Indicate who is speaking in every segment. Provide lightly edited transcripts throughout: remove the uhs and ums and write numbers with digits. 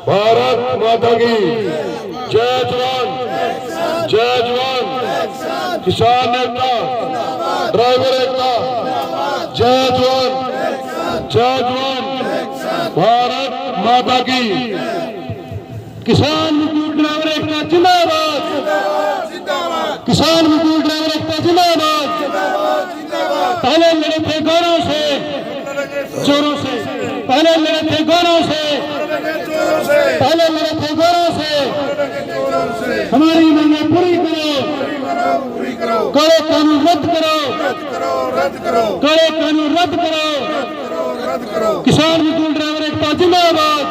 Speaker 1: भारत माता की जय जवान जय जवान। किसान एकता ड्राइवर एकता जय जवान जय जवान। भारत माता की किसान मजदूर ड्राइवर एकता जिंदाबाद किसान मजदूर ड्राइवर एकता जिंदाबाद। पहले लड़े थे गौरव से जोरों से पहले लड़े थे गौरव से पहले लड़े थे गौरव से हमारी मांगे पूरी करो कड़े कानून रद्द करो कड़े कानून रद्द करो किसान मजदूर ड्राइवर एकता जिंदाबाद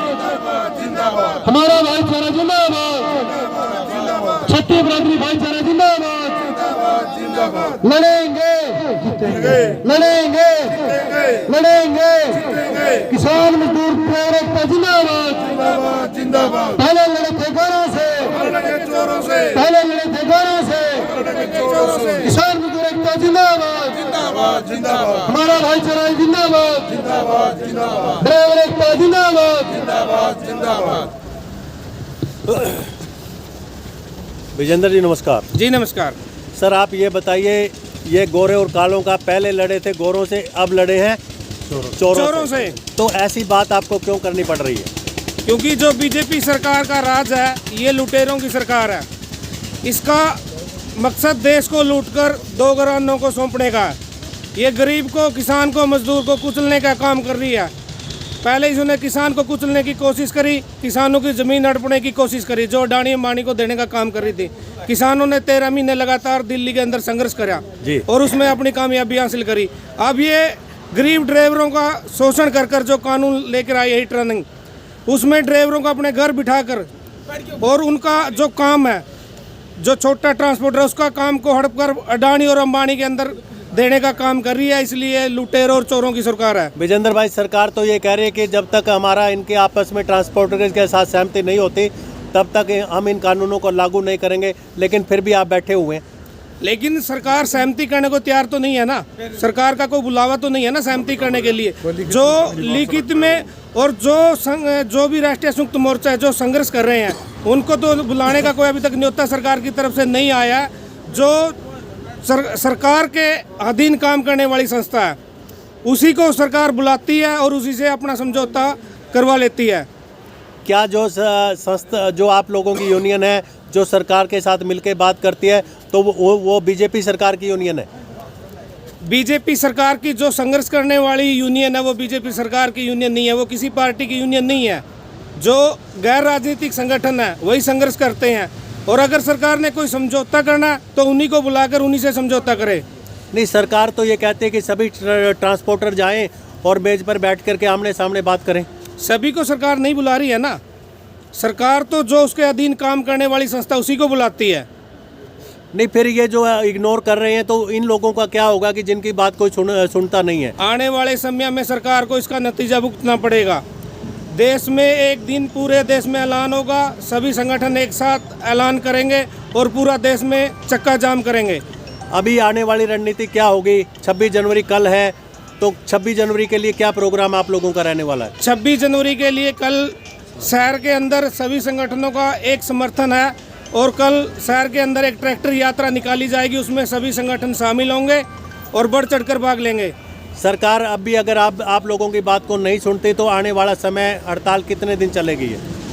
Speaker 1: हमारा भाईचारा जिंदाबाद क्षत्रिय बिरादरी भाईचारा जिंदाबाद लड़ेंगे लड़ेंगे लड़ेंगे किसान मजदूर ड्राइवर एकता जिंदाबाद पहले लड़े थे गौरव से पहले लड़े थे गौरव से किसान मजदूर एकता जिंदाबाद हमारा भाईचारा जिंदाबाद ड्राइवर एकता जिंदाबाद।
Speaker 2: विजेंद्र जी नमस्कार।
Speaker 3: जी नमस्कार
Speaker 2: सर आप ये बताइए, ये गोरे और कालों का पहले लड़े थे गोरों से, अब लड़े हैं चोरों से। तो ऐसी बात आपको क्यों करनी पड़ रही है?
Speaker 3: क्योंकि जो बीजेपी सरकार का राज है ये लुटेरों की सरकार है। इसका मकसद देश को लूटकर दो घरानों को सौंपने का है। ये गरीब को, किसान को, मजदूर को कुचलने का काम कर रही है। पहले इसने किसान को कुचलने की कोशिश करी, किसानों की ज़मीन हड़पने की कोशिश करी, जो अडानी अंबानी को देने का काम कर रही थी। किसानों ने 13 महीने लगातार दिल्ली के अंदर संघर्ष करा और उसमें अपनी कामयाबी हासिल करी। अब ये गरीब ड्राइवरों का शोषण कर जो कानून लेकर आई है ट्रेनिंग, उसमें ड्राइवरों को अपने घर बिठाकर और उनका जो काम है, जो छोटा ट्रांसपोर्टर है, उसका काम को हड़प कर अडानी और अंबानी के अंदर देने का काम कर रही है। इसलिए लुटेरों और चोरों की सरकार है।
Speaker 2: विजेंद्र भाई, सरकार तो ये कह रही है कि जब तक हमारा इनके आपस में ट्रांसपोर्टर के साथ सहमति नहीं होती तब तक हम इन कानूनों को लागू नहीं करेंगे, लेकिन फिर भी आप बैठे हुए हैं।
Speaker 3: लेकिन सरकार सहमति करने को तैयार तो नहीं है ना। सरकार का कोई बुलावा तो नहीं है ना सहमति करने के लिए। जो लिखित में और जो भी राष्ट्रीय संयुक्त मोर्चा है जो संघर्ष कर रहे हैं, उनको तो बुलाने का कोई अभी तक न्योता सरकार की तरफ से नहीं आया है। जो सरकार के अधीन काम करने वाली संस्था है उसी को सरकार बुलाती है और उसी से अपना समझौता करवा लेती है।
Speaker 2: क्या जो संस्था, जो आप लोगों की यूनियन है, जो सरकार के साथ मिलकर बात करती है, तो वो बीजेपी सरकार की यूनियन है?
Speaker 3: बीजेपी सरकार की जो संघर्ष करने वाली यूनियन है वो बीजेपी सरकार की यूनियन नहीं है, वो किसी पार्टी की यूनियन नहीं है। जो गैर राजनीतिक संगठन है वही संघर्ष करते हैं, और अगर सरकार ने कोई समझौता करना तो उन्हीं को बुलाकर उन्हीं से समझौता करे।
Speaker 2: नहीं, सरकार तो ये कहती है कि सभी ट्रांसपोर्टर जाएं और मेज पर बैठ करके आमने सामने बात करें।
Speaker 3: सभी को सरकार नहीं बुला रही है ना। सरकार तो जो उसके अधीन काम करने वाली संस्था उसी को बुलाती है।
Speaker 2: नहीं, फिर ये जो इग्नोर कर रहे हैं तो इन लोगों का क्या होगा कि जिनकी बात कोई सुनता नहीं है?
Speaker 3: आने वाले समय में सरकार को इसका नतीजा भुगतना पड़ेगा। देश में एक दिन पूरे देश में ऐलान होगा, सभी संगठन एक साथ ऐलान करेंगे और पूरा देश में चक्का जाम करेंगे।
Speaker 2: अभी आने वाली रणनीति क्या होगी? 26 जनवरी कल है, तो 26 जनवरी के लिए क्या प्रोग्राम आप लोगों का रहने वाला है?
Speaker 3: 26 जनवरी के लिए कल शहर के अंदर सभी संगठनों का एक समर्थन है और कल शहर के अंदर एक ट्रैक्टर यात्रा निकाली जाएगी। उसमें सभी संगठन शामिल होंगे और बढ़ चढ़कर भाग लेंगे।
Speaker 2: सरकार अब भी अगर आप लोगों की बात को नहीं सुनती तो आने वाला समय हड़ताल कितने दिन चलेगी?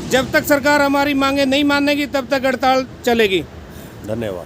Speaker 3: जब तक सरकार हमारी मांगे नहीं मानेगी तब तक हड़ताल चलेगी।
Speaker 2: धन्यवाद।